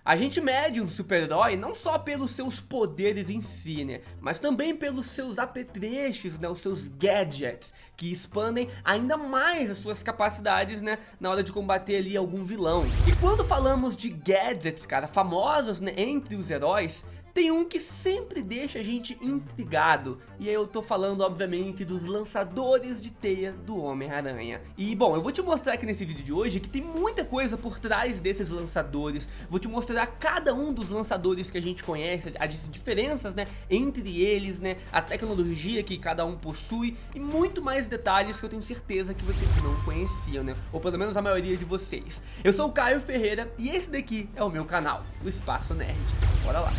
A gente mede um super-herói não só pelos seus poderes em si, né, mas também pelos seus apetrechos, né, os seus gadgets, que expandem ainda mais as suas capacidades, né, na hora de combater ali algum vilão. E quando falamos de gadgets, cara, famosos, né, entre os heróis, tem um que sempre deixa a gente intrigado, e aí eu tô falando obviamente dos lançadores de teia do Homem-Aranha. E bom, eu vou te mostrar aqui nesse vídeo de hoje que tem muita coisa por trás desses lançadores, vou te mostrar cada um dos lançadores que a gente conhece, as diferenças, né, entre eles, né, a tecnologia que cada um possui e muito mais detalhes que eu tenho certeza que vocês não conheciam, né, ou pelo menos a maioria de vocês. Eu sou o Caio Ferreira e esse daqui é o meu canal, o Espaço Nerd. Bora lá!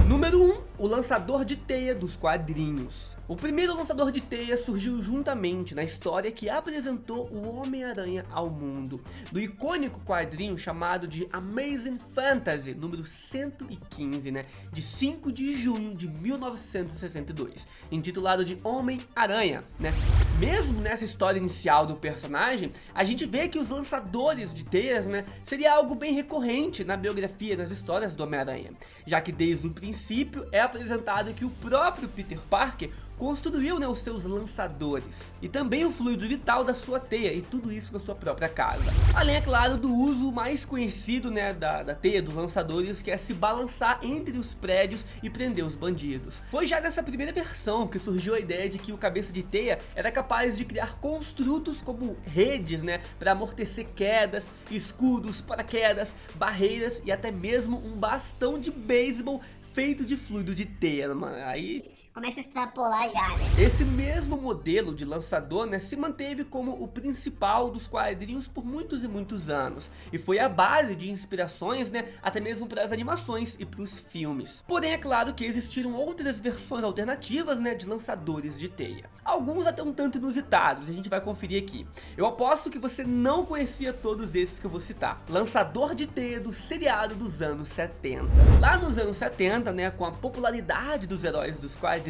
Número 1, o lançador de teia dos quadrinhos. O primeiro lançador de teia surgiu juntamente na história que apresentou o Homem-Aranha ao mundo, do icônico quadrinho chamado de Amazing Fantasy, número 115, né, de 5 de junho de 1962, intitulado de Homem-Aranha, né. Mesmo nessa história inicial do personagem, a gente vê que os lançadores de teias, né, seria algo bem recorrente na biografia, nas histórias do Homem-Aranha, já que desde o princípio é apresentado que o próprio Peter Parker construiu, né, os seus lançadores e também o fluido vital da sua teia, e tudo isso na sua própria casa. Além, é claro, do uso mais conhecido, né, da teia, dos lançadores, que é se balançar entre os prédios e prender os bandidos. Foi já nessa primeira versão que surgiu a ideia de que o cabeça de teia era capaz de criar construtos como redes, né, para amortecer quedas, escudos, paraquedas, barreiras e até mesmo um bastão de beisebol feito de fluido de teia, mano. Aí começa a extrapolar já, né? esse mesmo modelo de lançador, né, se manteve como o principal dos quadrinhos por muitos e muitos anos, e foi a base de inspirações, né, até mesmo para as animações e para os filmes. Porém, é claro que existiram outras versões alternativas, né, de lançadores de teia. Alguns até um tanto inusitados, a gente vai conferir aqui. Eu aposto que você não conhecia todos esses que eu vou citar. Lançador de teia do seriado dos anos 70. Lá nos anos 70, né, com a popularidade dos heróis dos quadrinhos,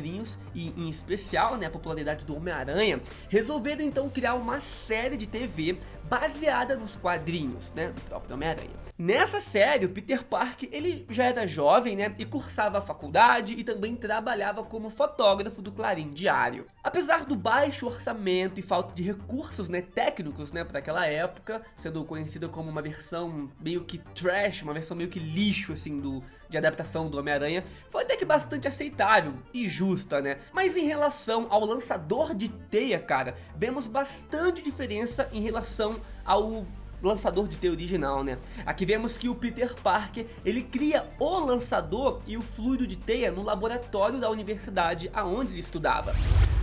e em especial, né, a popularidade do Homem-Aranha, resolveram então criar uma série de TV baseada nos quadrinhos, né, do próprio Homem-Aranha. Nessa série, o Peter Parker, ele já era jovem, né, e cursava a faculdade e também trabalhava como fotógrafo do Clarim Diário. Apesar do baixo orçamento e falta de recursos, né, técnicos, né, para aquela época, sendo conhecida como uma versão meio que trash, uma versão meio que lixo, assim, de adaptação do Homem-Aranha, foi até que bastante aceitável e justa, né? Mas em relação ao lançador de teia, cara, vemos bastante diferença em relação ao lançador de teia original, né? Aqui vemos que o Peter Parker, ele cria o lançador e o fluido de teia no laboratório da universidade aonde ele estudava.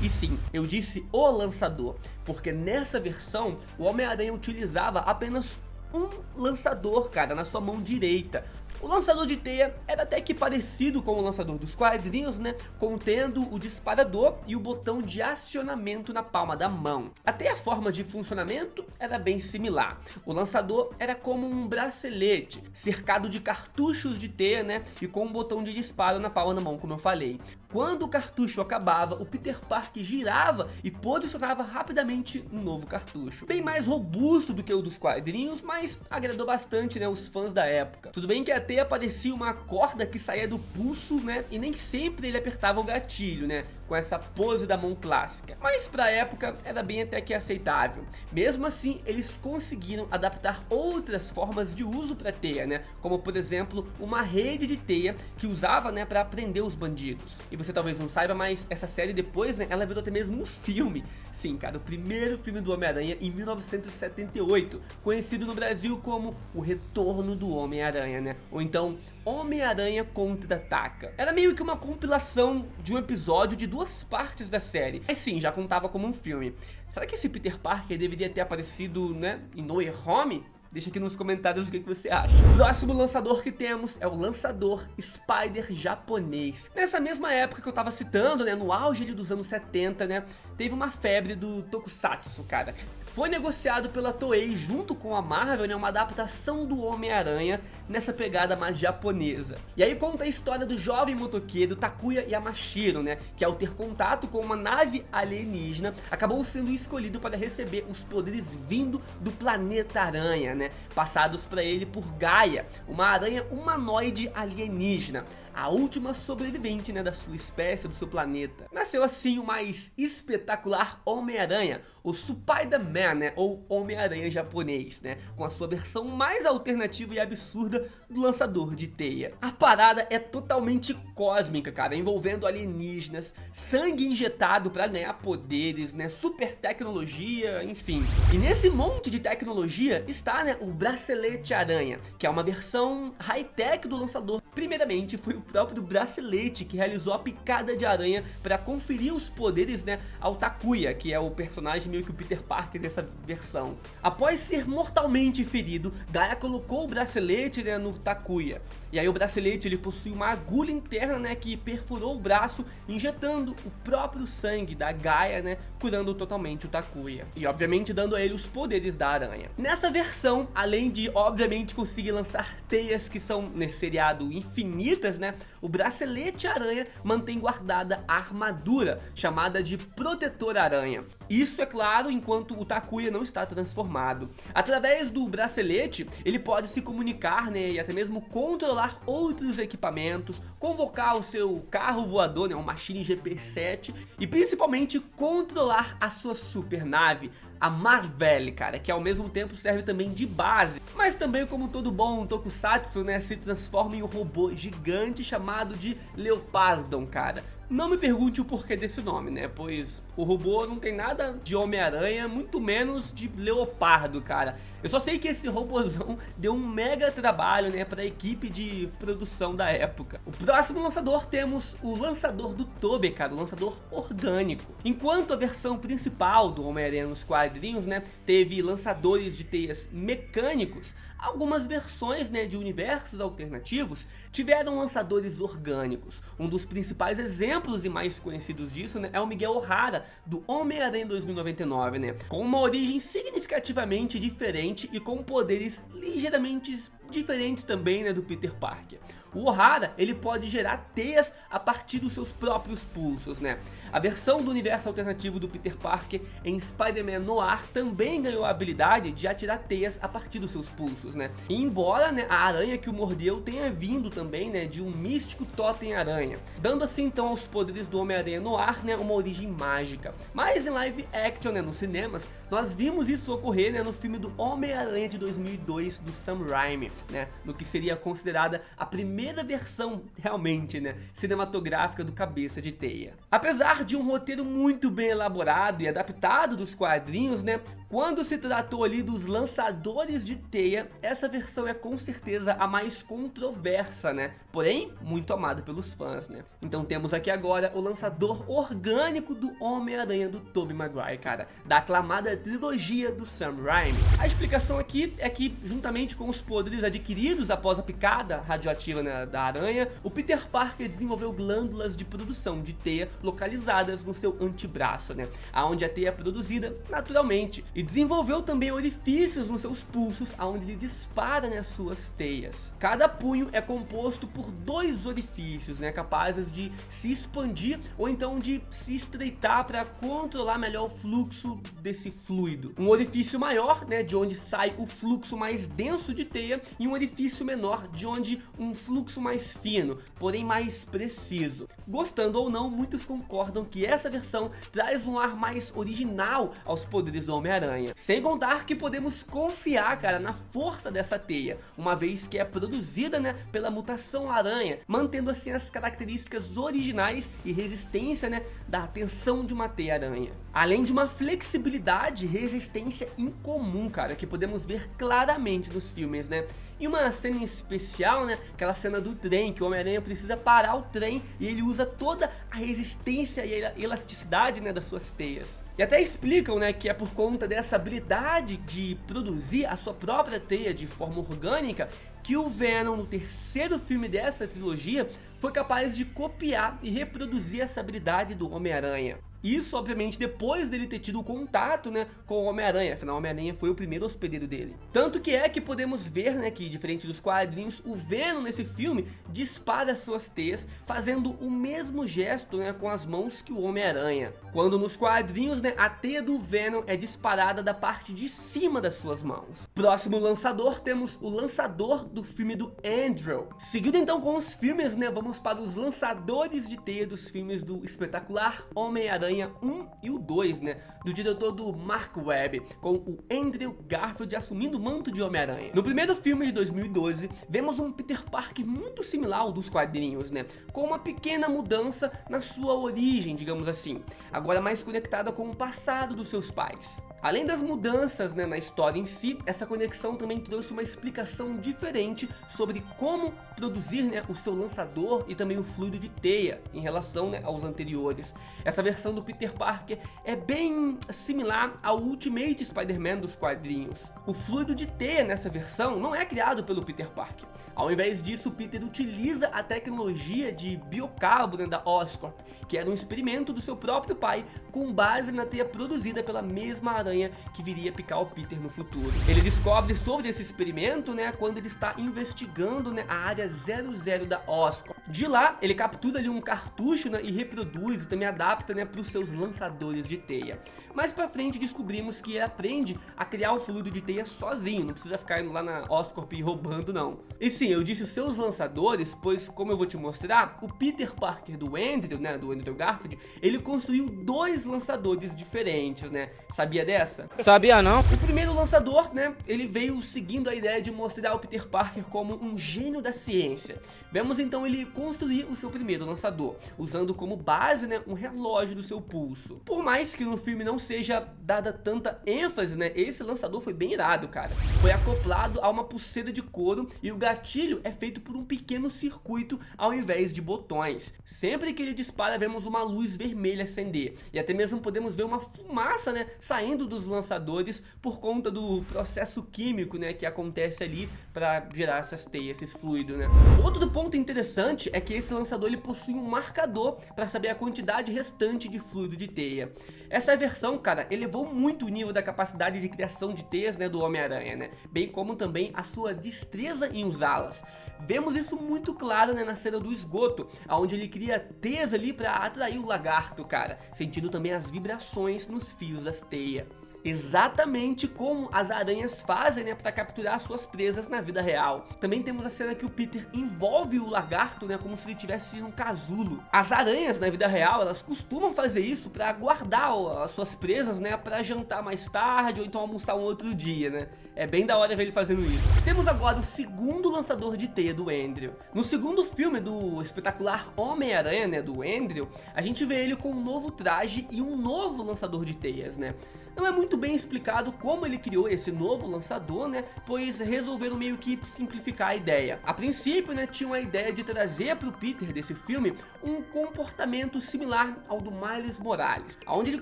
E sim, eu disse o lançador, porque nessa versão o Homem-Aranha utilizava apenas um lançador, cara, na sua mão direita. O lançador de teia era até que parecido com o lançador dos quadrinhos, né, contendo o disparador e o botão de acionamento na palma da mão. Até a forma de funcionamento era bem similar. O lançador era como um bracelete, cercado de cartuchos de teia, né, e com um botão de disparo na palma da mão, como eu falei. Quando o cartucho acabava, o Peter Parker girava e posicionava rapidamente um novo cartucho. Bem mais robusto do que o dos quadrinhos, mas agradou bastante, né, os fãs da época. Tudo bem que a teia parecia uma corda que saía do pulso, né, e nem sempre ele apertava o gatilho, né, com essa pose da mão clássica. Mas pra época era bem até que aceitável. Mesmo assim, eles conseguiram adaptar outras formas de uso pra teia, né, como por exemplo, uma rede de teia que usava, né, pra prender os bandidos. E você talvez não saiba, mas essa série depois, né, ela virou até mesmo um filme. Sim, cara, o primeiro filme do Homem-Aranha em 1978, conhecido no Brasil como O Retorno do Homem-Aranha, né, ou então Homem-Aranha Contra-Ataca. Era meio que uma compilação de um episódio de duas partes da série, mas sim, já contava como um filme. Será que esse Peter Parker deveria ter aparecido, né, em No Way Home? Deixa aqui nos comentários o que você acha. Próximo lançador que temos é o lançador Spider japonês. Nessa mesma época que eu tava citando, né, no auge ali dos anos 70, né, teve uma febre do Tokusatsu, cara. Foi negociado pela Toei junto com a Marvel, né, uma adaptação do Homem-Aranha nessa pegada mais japonesa. E aí conta a história do jovem motoqueiro Takuya Yamashiro, né, que ao ter contato com uma nave alienígena, acabou sendo escolhido para receber os poderes vindo do planeta Aranha, né, passados para ele por Gaia, uma aranha humanoide alienígena, a última sobrevivente, né, da sua espécie, do seu planeta. Nasceu assim o mais espetacular Homem-Aranha, o Spider-Man, né, ou Homem-Aranha japonês, né, com a sua versão mais alternativa e absurda do lançador de teia. A parada é totalmente cósmica, cara, envolvendo alienígenas, sangue injetado pra ganhar poderes, né, super tecnologia, enfim. E nesse monte de tecnologia está, né, o Bracelete Aranha, que é uma versão high-tech do lançador. Primeiramente foi o próprio Bracelete que realizou a picada de aranha para conferir os poderes, né, ao Takuya, que é o personagem meio que o Peter Parker dessa versão. Após ser mortalmente ferido, Gaia colocou o bracelete, né, no Takuya. E aí o bracelete ele possui uma agulha interna, né, que perfurou o braço, injetando o próprio sangue da Gaia, né, curando totalmente o Takuya. E obviamente dando a ele os poderes da aranha. Nessa versão, além de obviamente conseguir lançar teias que são nesse seriado infinitas, né, o Bracelete Aranha mantém guardada a armadura, chamada de Protetor Aranha. Isso é claro enquanto o Takuya não está transformado. Através do bracelete, ele pode se comunicar, né, e até mesmo controlar outros equipamentos, convocar o seu carro voador, né, um Machine GP7, e principalmente controlar a sua super nave, a Marvel, cara, que ao mesmo tempo serve também de base, mas também, como todo bom Tokusatsu, né, se transforma em um robô gigante chamado de Leopardon, cara. Não me pergunte o porquê desse nome, né, pois o robô não tem nada de Homem-Aranha, muito menos de Leopardo, cara. Eu só sei que esse robôzão deu um mega trabalho, né, para a equipe de produção da época. O próximo lançador temos o lançador do Tobey, cara, o lançador orgânico. Enquanto a versão principal do Homem-Aranha nos quadrinhos, né, teve lançadores de teias mecânicos, algumas versões, né, de universos alternativos tiveram lançadores orgânicos. Um dos principais exemplos e mais conhecidos disso, né, é o Miguel O'Hara do Homem-Aranha 2099, né, com uma origem significativamente diferente e com poderes ligeiramente diferentes também, né, do Peter Parker. O O'Hara, ele pode gerar teias a partir dos seus próprios pulsos, né? A versão do universo alternativo do Peter Parker em Spider-Man Noir também ganhou a habilidade de atirar teias a partir dos seus pulsos, né? E embora, né, a aranha que o mordeu tenha vindo também, né, de um místico totem aranha, dando assim então aos poderes do Homem-Aranha Noir, né, uma origem mágica. Mas em live action, né, nos cinemas, nós vimos isso ocorrer, né, no filme do Homem-Aranha de 2002 do Sam Raimi, né, no que seria considerada a primeira versão realmente, né, cinematográfica do Cabeça de Teia. Apesar de um roteiro muito bem elaborado e adaptado dos quadrinhos, né, quando se tratou ali dos lançadores de teia, essa versão é com certeza a mais controversa, né, porém muito amada pelos fãs, né. Então temos aqui agora o lançador orgânico do Homem-Aranha do Tobey Maguire, cara, da aclamada trilogia do Sam Raimi. A explicação aqui é que, juntamente com os poderes adquiridos após a picada radioativa, né, da aranha, o Peter Parker desenvolveu glândulas de produção de teia localizadas no seu antebraço, né, aonde a teia é produzida naturalmente, e desenvolveu também orifícios nos seus pulsos, aonde ele dispara, né, suas teias. Cada punho é composto por 2 orifícios, né, capazes de se expandir ou então de se estreitar para controlar melhor o fluxo desse fluido. Um orifício maior, né, de onde sai o fluxo mais denso de teia, e um orifício menor, de onde um fluxo mais fino, porém mais preciso. Gostando ou não, muitos concordam que essa versão traz um ar mais original aos poderes do Homem-Aranha. Sem contar que podemos confiar, cara, na força dessa teia, uma vez que é produzida, né, pela mutação aranha, mantendo assim as características originais e resistência, né, da tensão de uma teia aranha. Além de uma flexibilidade e resistência incomum, cara, que podemos ver claramente nos filmes, né? E uma cena em especial, né, aquela cena do trem, que o Homem-Aranha precisa parar o trem e ele usa toda a resistência e a elasticidade, né, das suas teias. E até explicam, né, que é por conta dessa habilidade de produzir a sua própria teia de forma orgânica que o Venom, no terceiro filme dessa trilogia, foi capaz de copiar e reproduzir essa habilidade do Homem-Aranha. Isso, obviamente, depois dele ter tido contato, né, com o Homem-Aranha. Afinal, o Homem-Aranha foi o primeiro hospedeiro dele. Tanto que podemos ver, né, que diferente dos quadrinhos, o Venom nesse filme dispara suas teias, fazendo o mesmo gesto, né, com as mãos que o Homem-Aranha. Quando nos quadrinhos, né, a teia do Venom é disparada da parte de cima das suas mãos. Próximo lançador, temos o lançador do filme do Andrew. Seguindo então com os filmes, né, vamos para os lançadores de teia dos filmes do espetacular Homem-Aranha 1 e o 2, né, do diretor do Mark Webb, com o Andrew Garfield assumindo o manto de Homem-Aranha. No primeiro filme de 2012, vemos um Peter Parker muito similar ao dos quadrinhos, né, com uma pequena mudança na sua origem, digamos assim, agora mais conectada com o passado dos seus pais. Além das mudanças, né, na história em si, essa conexão também trouxe uma explicação diferente sobre como produzir, né, o seu lançador e também o fluido de teia em relação, né, aos anteriores. Essa versão do Peter Parker é bem similar ao Ultimate Spider-Man dos quadrinhos. O fluido de teia nessa versão não é criado pelo Peter Parker. Ao invés disso, o Peter utiliza a tecnologia de biocarbo, né, da Oscorp, que era um experimento do seu próprio pai com base na teia produzida pela mesma aranha que viria picar o Peter no futuro. Ele descobre sobre esse experimento, né, quando ele está investigando, né, a área 00 da Oscorp. De lá, ele captura ali um cartucho, né, e reproduz e também adapta, né, para os seus lançadores de teia. Mais pra frente descobrimos que ele aprende a criar o fluido de teia sozinho, não precisa ficar indo lá na Oscorp e roubando não. E sim, eu disse os seus lançadores, pois como eu vou te mostrar, o Peter Parker do Andrew, né, do Andrew Garfield, ele construiu 2 lançadores diferentes, né? Sabia dessa? Sabia não? O primeiro lançador, né, ele veio seguindo a ideia de mostrar o Peter Parker como um gênio da ciência. Vemos então ele construir o seu primeiro lançador, usando como base, né, um relógio do seu pulso. Por mais que no filme não seja dada tanta ênfase, né, esse lançador foi bem irado, cara. Foi acoplado a uma pulseira de couro e o gatilho é feito por um pequeno circuito ao invés de botões. Sempre que ele dispara, vemos uma luz vermelha acender e até mesmo podemos ver uma fumaça, né, saindo dos lançadores por conta do processo químico, né, que acontece ali para gerar essas teias, esses fluidos, né. Outro ponto interessante é que esse lançador ele possui um marcador para saber a quantidade restante de fluido de teia. Essa versão, cara, elevou muito o nível da capacidade de criação de teias, né, do Homem-Aranha, né, bem como também a sua destreza em usá-las. Vemos isso muito claro, né, na cena do esgoto, onde ele cria teias ali para atrair o lagarto, cara, sentindo também as vibrações nos fios das teias. Exatamente como as aranhas fazem, né, para capturar suas presas na vida real. Também temos a cena que o Peter envolve o lagarto, né, como se ele tivesse um casulo. As aranhas na vida real, elas costumam fazer isso para guardar as suas presas, né, para jantar mais tarde ou então almoçar um outro dia, né. É bem da hora ver ele fazendo isso. Temos agora o segundo lançador de teia do Andrew. No segundo filme do espetacular Homem-Aranha, né, do Andrew, a gente vê ele com um novo traje e um novo lançador de teias, né. Não é muito bem explicado como ele criou esse novo lançador, né, pois resolveram meio que simplificar a ideia. A princípio, né, tinham a ideia de trazer para o Peter desse filme um comportamento similar ao do Miles Morales, onde ele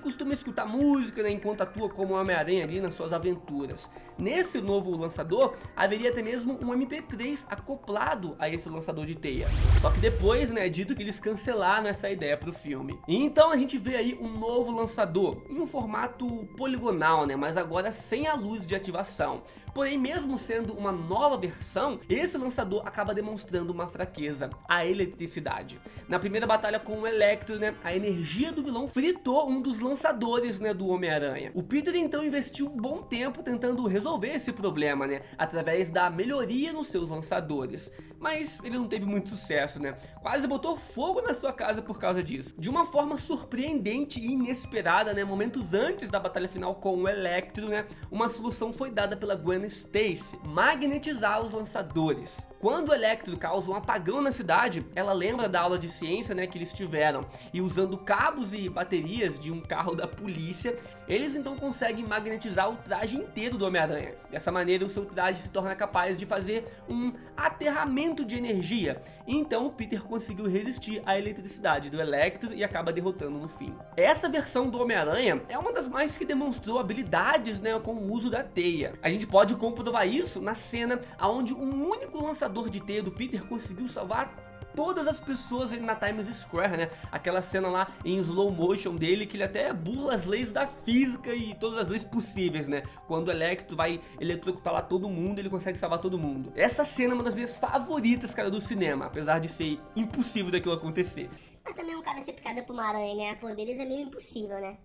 costuma escutar música, né, enquanto atua como Homem-Aranha ali nas suas aventuras. Nesse novo lançador, haveria até mesmo um MP3 acoplado a esse lançador de teia. Só que depois, né, é dito que eles cancelaram essa ideia para o filme. E então a gente vê aí um novo lançador em um formato poligonal, né, mas agora sem a luz de ativação. Porém, mesmo sendo uma nova versão, esse lançador acaba demonstrando uma fraqueza, a eletricidade. Na primeira batalha com o Electro, né, a energia do vilão fritou um dos lançadores, né, do Homem-Aranha. O Peter então investiu um bom tempo tentando resolver esse problema, né, através da melhoria nos seus lançadores. Mas ele não teve muito sucesso, né, quase botou fogo na sua casa por causa disso. De uma forma surpreendente e inesperada, né, momentos antes da batalha final com o Electro, né, uma solução foi dada pela Gwen Stacy: magnetizar os lançadores. Quando o Electro causa um apagão na cidade, ela lembra da aula de ciência, né, que eles tiveram, e usando cabos e baterias de um carro da polícia, eles então conseguem magnetizar o traje inteiro do Homem-Aranha. Dessa maneira o seu traje se torna capaz de fazer um aterramento de energia, e então o Peter conseguiu resistir à eletricidade do Electro e acaba derrotando no fim. Essa versão do Homem-Aranha é uma das mais que demonstrou habilidades, né, com o uso da teia. A gente pode comprovar isso na cena onde um único lançador de teia do Peter conseguiu salvar todas as pessoas ali na Times Square, né? Aquela cena lá em slow motion dele, que ele até burla as leis da física e todas as leis possíveis, né? Quando o Electro vai eletrocutar lá todo mundo, ele consegue salvar todo mundo. Essa cena é uma das minhas favoritas, cara, do cinema, apesar de ser impossível daquilo acontecer. Mas também um cara ser picado por uma aranha e ganhar poderes é meio impossível, né?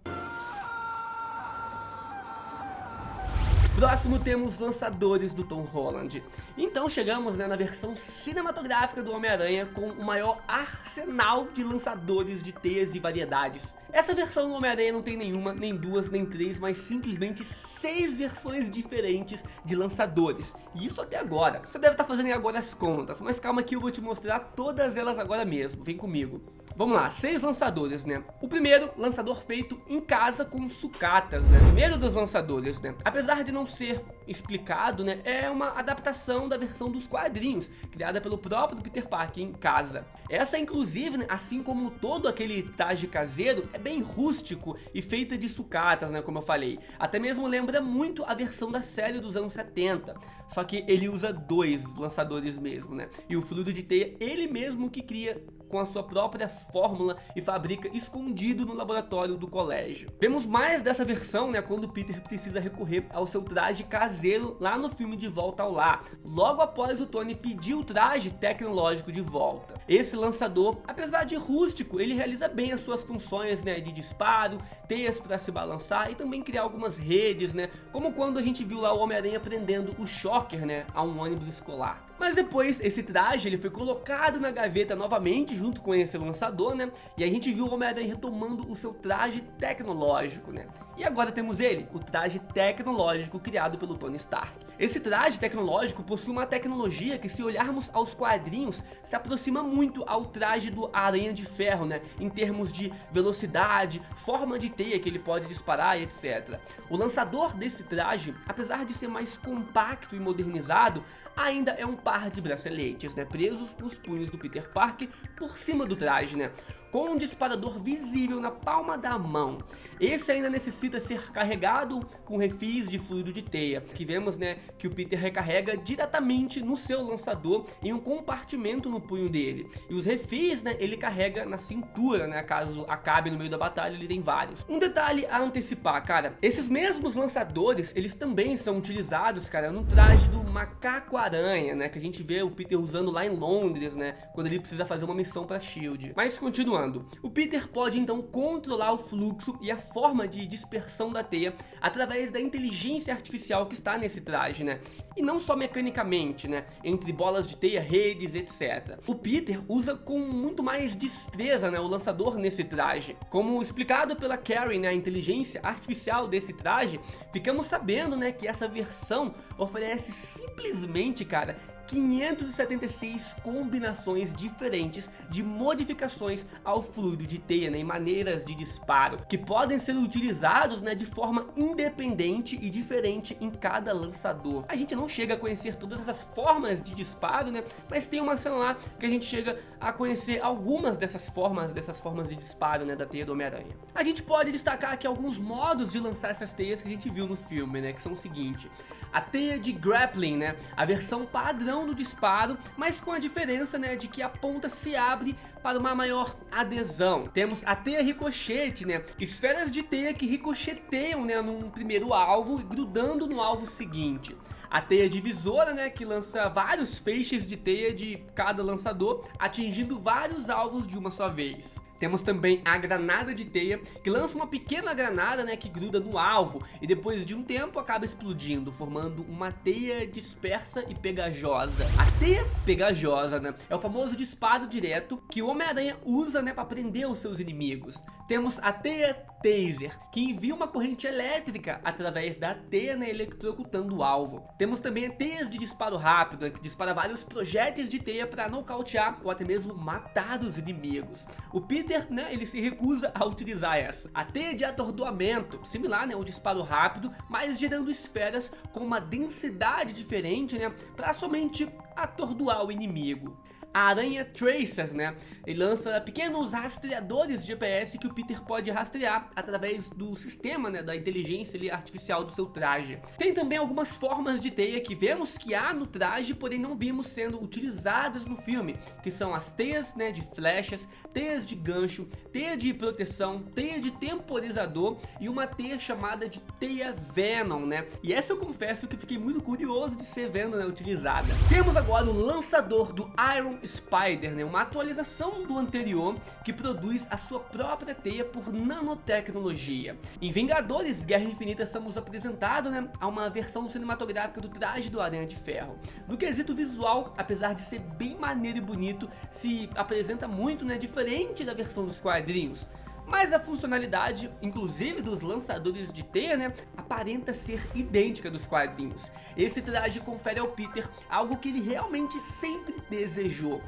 Próximo temos lançadores do Tom Holland. Então chegamos, né, na versão cinematográfica do Homem-Aranha com o maior arsenal de lançadores de teias e variedades. Essa versão do Homem-Aranha não tem nenhuma, nem duas, nem três, mas simplesmente 6 versões diferentes de lançadores. E isso até agora. Você deve estar fazendo agora as contas, mas calma que eu vou te mostrar todas elas agora mesmo. Vem comigo. Vamos lá, 6 lançadores, né? O primeiro, lançador feito em casa com sucatas, né? O primeiro dos lançadores, né? Apesar de não ser explicado, né? É uma adaptação da versão dos quadrinhos, criada pelo próprio Peter Parker em casa. Essa, inclusive, né, assim como todo aquele traje caseiro, é bem rústico e feita de sucatas, né? Como eu falei. Até mesmo lembra muito a versão da série dos anos 70. Só que ele usa 2 lançadores mesmo, né? E o fluido de teia, ele mesmo que cria com a sua própria fórmula e fabrica escondido no laboratório do colégio. Vemos mais dessa versão, né, quando Peter precisa recorrer ao seu traje caseiro lá no filme De Volta ao Lar, logo após o Tony pedir o traje tecnológico de volta. Esse lançador, apesar de rústico, ele realiza bem as suas funções, né, de disparo, teias para se balançar e também criar algumas redes, né, como quando a gente viu lá o Homem-Aranha prendendo o Shocker, né, a um ônibus escolar. Mas depois esse traje ele foi colocado na gaveta novamente junto com esse lançador, né? E a gente viu o Homem-Aranha retomando o seu traje tecnológico, né? E agora temos ele, o traje tecnológico criado pelo Tony Stark. Esse traje tecnológico possui uma tecnologia que, se olharmos aos quadrinhos, se aproxima muito ao traje do Aranha de Ferro, né? Em termos de velocidade, forma de teia que ele pode disparar e etc. O lançador desse traje, apesar de ser mais compacto e modernizado, ainda é um par de braceletes, né, presos nos punhos do Peter Parker por cima do traje, né, com um disparador visível na palma da mão. Esse ainda necessita ser carregado com refis de fluido de teia, que vemos, né, que o Peter recarrega diretamente no seu lançador em um compartimento no punho dele. E os refis, né, ele carrega na cintura, né, caso acabe no meio da batalha, ele tem vários. Um detalhe a antecipar, cara, esses mesmos lançadores, eles também são utilizados, cara, no traje do Macaco-Aranha, né, que a gente vê o Peter usando lá em Londres, né, quando ele precisa fazer uma missão pra SHIELD. Mas continuando, o Peter pode então controlar o fluxo e a forma de dispersão da teia através da inteligência artificial que está nesse traje, né, e não só mecanicamente, né, entre bolas de teia, redes, etc. O Peter usa com muito mais destreza, né, o lançador nesse traje. Como explicado pela Karen, né, a inteligência artificial desse traje, ficamos sabendo, né, que essa versão oferece simplesmente, cara, 576 combinações diferentes de modificações ao fluido de teia, né, em maneiras de disparo, que podem ser utilizados, né, de forma independente e diferente em cada lançador. A gente não chega a conhecer todas essas formas de disparo, né, mas tem uma cena lá que a gente chega a conhecer algumas dessas formas de disparo, né, da teia do Homem-Aranha. A gente pode destacar aqui alguns modos de lançar essas teias que a gente viu no filme, né, que são o seguinte: a teia de grappling, né, a versão padrão do disparo, mas com a diferença, né, de que a ponta se abre para uma maior adesão. Temos a teia ricochete, né, esferas de teia que ricocheteiam, né, num primeiro alvo, grudando no alvo seguinte. A teia divisora, né, que lança vários feixes de teia de cada lançador, atingindo vários alvos de uma só vez. Temos também a granada de teia, que lança uma pequena granada, né, que gruda no alvo e depois de um tempo acaba explodindo, formando uma teia dispersa e pegajosa. A teia pegajosa, né, é o famoso disparo direto que o Homem-Aranha usa, né, para prender os seus inimigos. temos a teia Taser, que envia uma corrente elétrica através da teia, né, eletrocutando o alvo. Temos também teias de disparo rápido, né, que dispara vários projéteis de teia para nocautear ou até mesmo matar os inimigos. O Peter, né, ele se recusa a utilizar essa. A teia de atordoamento, similar, né, ao disparo rápido, mas gerando esferas com uma densidade diferente, né, para somente atordoar o inimigo. A aranha Tracer, né, ele lança pequenos rastreadores de GPS que o Peter pode rastrear através do sistema, né, da inteligência artificial do seu traje. Tem também algumas formas de teia que vemos que há no traje, porém não vimos sendo utilizadas no filme, que são as teias, né, de flechas, teias de gancho, teia de proteção, teia de temporizador e uma teia chamada de teia Venom, né, e essa eu confesso que fiquei muito curioso de ser vendo, né, utilizada. Temos agora o lançador do Iron Spider, né, uma atualização do anterior que produz a sua própria teia por nanotecnologia. Em Vingadores Guerra Infinita somos apresentados, né, a uma versão cinematográfica do traje do Aranha de Ferro. No quesito visual, apesar de ser bem maneiro e bonito, se apresenta muito, né, diferente da versão dos quadrinhos. Mas a funcionalidade, inclusive dos lançadores de teia, né, aparenta ser idêntica dos quadrinhos. Esse traje confere ao Peter algo que ele realmente sempre desejou: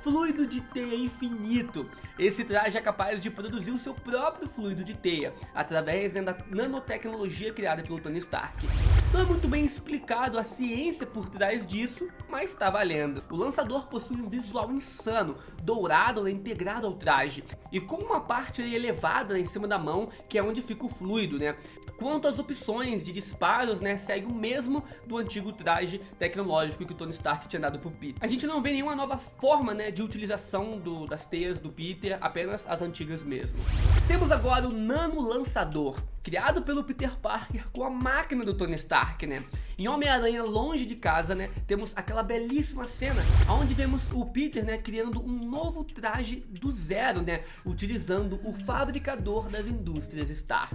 fluido de teia infinito. Esse traje é capaz de produzir o seu próprio fluido de teia, através, né, da nanotecnologia criada pelo Tony Stark. Não é muito bem explicado a ciência por trás disso, mas está valendo. O lançador possui um visual insano, dourado, né, integrado ao traje, e com uma parte elevada, né, em cima da mão, que é onde fica o fluido, né. Quanto às opções de disparos, né, segue o mesmo do antigo traje tecnológico que o Tony Stark tinha dado pro Peter. A gente não vê nenhuma nova forma, né, de utilização das teias do Peter, apenas as antigas mesmo. Temos agora o Nano Lançador, criado pelo Peter Parker com a máquina do Tony Stark, né. Em Homem-Aranha Longe de Casa, né, temos aquela belíssima cena onde vemos o Peter, né, criando um novo traje do zero, né, utilizando o fabricador das indústrias Stark.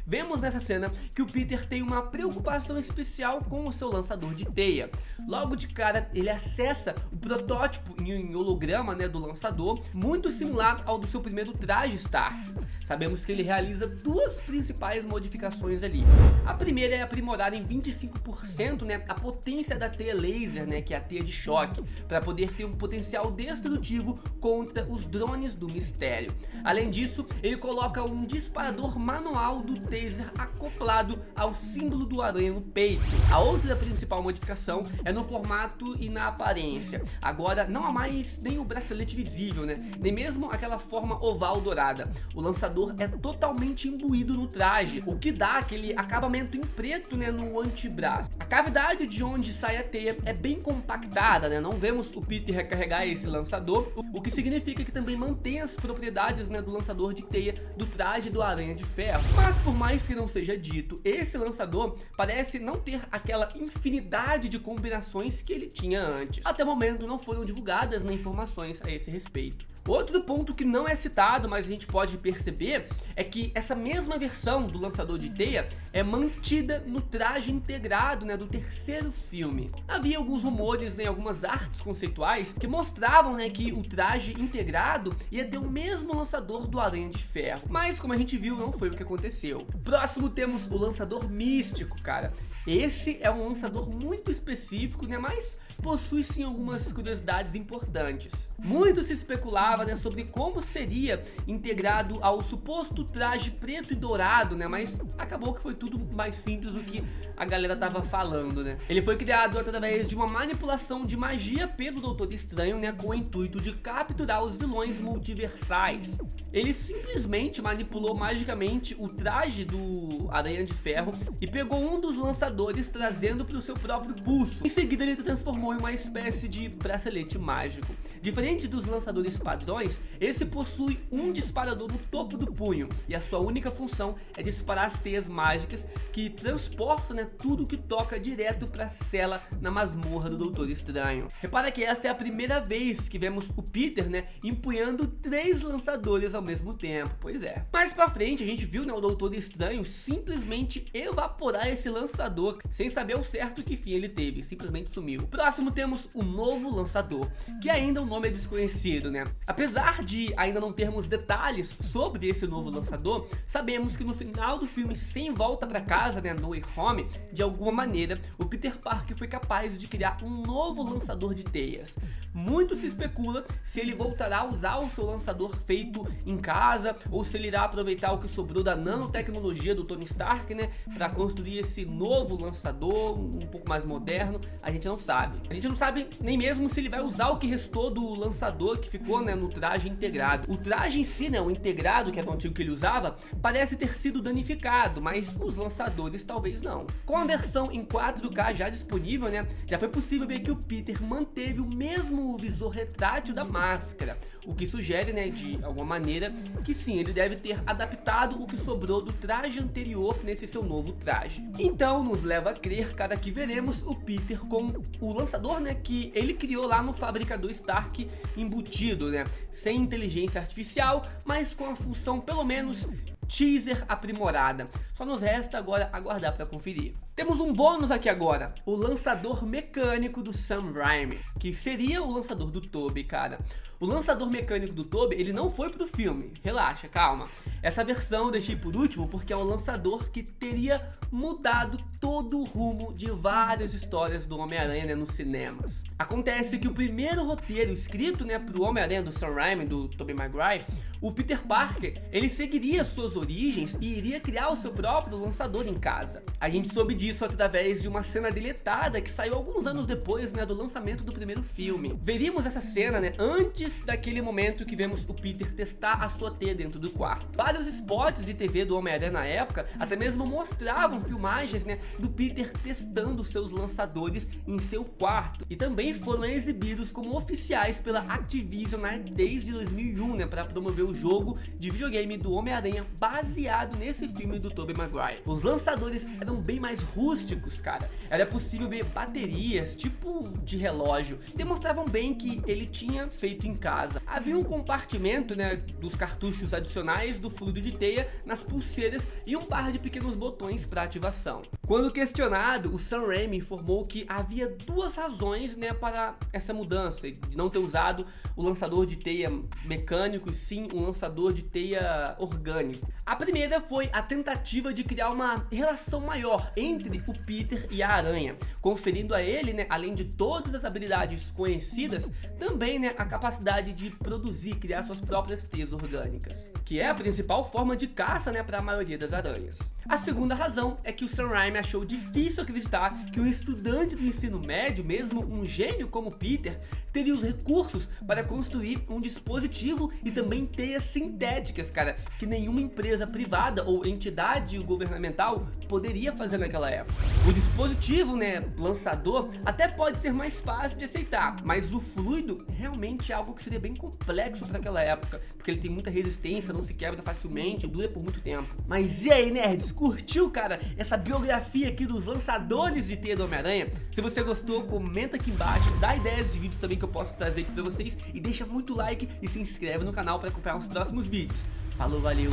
Vemos nessa cena que o Peter tem uma preocupação especial com o seu lançador de teia. Logo de cara ele acessa o protótipo em holograma, né, do lançador, muito similar ao do seu primeiro traje Stark. Sabemos que ele realiza duas principais modificações ali. A primeira é aprimorar em 25%, né, a potência da teia laser, né, que é a teia de choque, para poder ter um potencial destrutivo contra os drones do mistério. Além disso, ele coloca um disparador manual do taser acoplado ao símbolo do aranha no peito. A outra principal modificação é no formato e na aparência. Agora não há mais nem o bracelete visível, né, nem mesmo aquela forma oval dourada. O lançador é totalmente imbuído no traje, o que dá aquele acabamento em preto, né, no antebraço. A cavidade de onde sai a teia é bem compactada, né, não vemos o Peter recarregar esse lançador, o que significa que também mantém as propriedades, né, do lançador de teia do traje do Aranha de Ferro. Mas por mais que não seja dito, esse lançador parece não ter aquela infinidade de combinações que ele tinha antes. Até o momento não foram divulgadas, né, informações a esse respeito. Outro ponto que não é citado, mas a gente pode perceber, é que essa mesma versão do lançador de teia é mantida no traje integrado, né, do terceiro filme. Havia alguns rumores, né, algumas artes conceituais que mostravam, né, que o traje integrado ia ter o mesmo lançador do Aranha de Ferro, mas como a gente viu, não foi o que aconteceu. Próximo temos o lançador místico, cara. Esse é um lançador muito específico, né, mas possui sim algumas curiosidades importantes. Muito se especulava, né, sobre como seria integrado ao suposto traje preto e dourado, né, mas acabou que foi tudo mais simples do que a galera tava falando, né. Ele foi criado através de uma manipulação de magia pelo Doutor Estranho, né, com o intuito de capturar os vilões multiversais. Ele simplesmente manipulou magicamente o traje do Aranha de Ferro e pegou um dos lançadores, trazendo para o seu próprio pulso. Em seguida ele transformou em uma espécie de bracelete mágico. Diferente dos lançadores padrões, esse possui um disparador no topo do punho e a sua única função é disparar as teias mágicas que transportam, né, tudo que toca direto para a cela na masmorra do Doutor Estranho. Repara que essa é a primeira vez que vemos o Peter, né, empunhando 3 lançadores ao mesmo tempo. Pois é. Mais pra frente a gente viu, né, o Doutor Estranho simplesmente evaporar esse lançador sem saber ao certo que fim ele teve, simplesmente sumiu. Próximo temos o novo lançador, que ainda o nome é desconhecido, né. A Apesar de ainda não termos detalhes sobre esse novo lançador, sabemos que no final do filme Sem Volta Pra Casa, né, No Way Home, de alguma maneira, o Peter Parker foi capaz de criar um novo lançador de teias. Muito se especula se ele voltará a usar o seu lançador feito em casa, ou se ele irá aproveitar o que sobrou da nanotecnologia do Tony Stark, né, para construir esse novo lançador um pouco mais moderno. A gente não sabe. A gente não sabe nem mesmo se ele vai usar o que restou do lançador que ficou, né, no traje integrado. O traje em si, né, o integrado, que era o antigo que ele usava, parece ter sido danificado, mas os lançadores talvez não. Com a versão em 4K já disponível, né, já foi possível ver que o Peter manteve o mesmo visor retrátil da máscara, o que sugere, né, de alguma maneira, que sim, ele deve ter adaptado o que sobrou do traje anterior nesse seu novo traje. Então nos leva a crer, cara, que veremos o Peter com o lançador, né, que ele criou lá no fabricador Stark embutido, né, sem inteligência artificial, mas com a função pelo menos teaser aprimorada. Só nos resta agora aguardar para conferir. Temos um bônus aqui agora, o lançador mecânico do Sam Raimi, que seria o lançador do Tobey, cara. O lançador mecânico do Tobey, ele não foi pro filme, relaxa, calma. Essa versão eu deixei por último porque é um lançador que teria mudado todo o rumo de várias histórias do Homem-Aranha, né, nos cinemas. Acontece que o primeiro roteiro escrito, né, pro Homem-Aranha do Sam Raimi, do Tobey Maguire, o Peter Parker, ele seguiria suas origens e iria criar o seu próprio lançador em casa. A gente soube disso através de uma cena deletada que saiu alguns anos depois, né, do lançamento do primeiro filme. Veríamos essa cena, né, antes daquele momento que vemos o Peter testar a sua teia dentro do quarto. Vários spots de TV do Homem-Aranha na época até mesmo mostravam filmagens, né, do Peter testando seus lançadores em seu quarto, e também foram exibidos como oficiais pela Activision, né, desde 2001, né, para promover o jogo de videogame do Homem-Aranha baseado nesse filme do Tobey Maguire. Os lançadores eram bem mais rústicos, cara. Era possível ver baterias, tipo de relógio, demonstravam bem que ele tinha feito em casa. Havia um compartimento, né, dos cartuchos adicionais do fluido de teia nas pulseiras e um par de pequenos botões para ativação. Quando questionado, o Sam Raimi informou que havia duas razões, né, para essa mudança, de não ter usado o lançador de teia mecânico e sim um lançador de teia orgânico. A primeira foi a tentativa de criar uma relação maior entre o Peter e a aranha, conferindo a ele, né, além de todas as habilidades conhecidas, também, né, a capacidade de produzir, criar suas próprias teias orgânicas, que é a principal forma de caça, né, para a maioria das aranhas. A segunda razão é que o Sam Raimi achou difícil acreditar que um estudante do ensino médio, mesmo um gênio como Peter, teria os recursos para construir um dispositivo e também teias sintéticas, cara, que nenhuma empresa privada ou entidade governamental poderia fazer naquela época. O dispositivo, né, lançador, até pode ser mais fácil de aceitar, mas o fluido realmente é algo que seria bem complexo para aquela época, porque ele tem muita resistência, não se quebra facilmente, dura por muito tempo. Mas e aí, nerds, curtiu, cara, essa biografia aqui dos lançadores de teia do Homem-Aranha? Se você gostou, comenta aqui embaixo, dá ideias de vídeos também que eu posso trazer aqui para vocês, e deixa muito like e se inscreve no canal para acompanhar os próximos vídeos. Falou, valeu,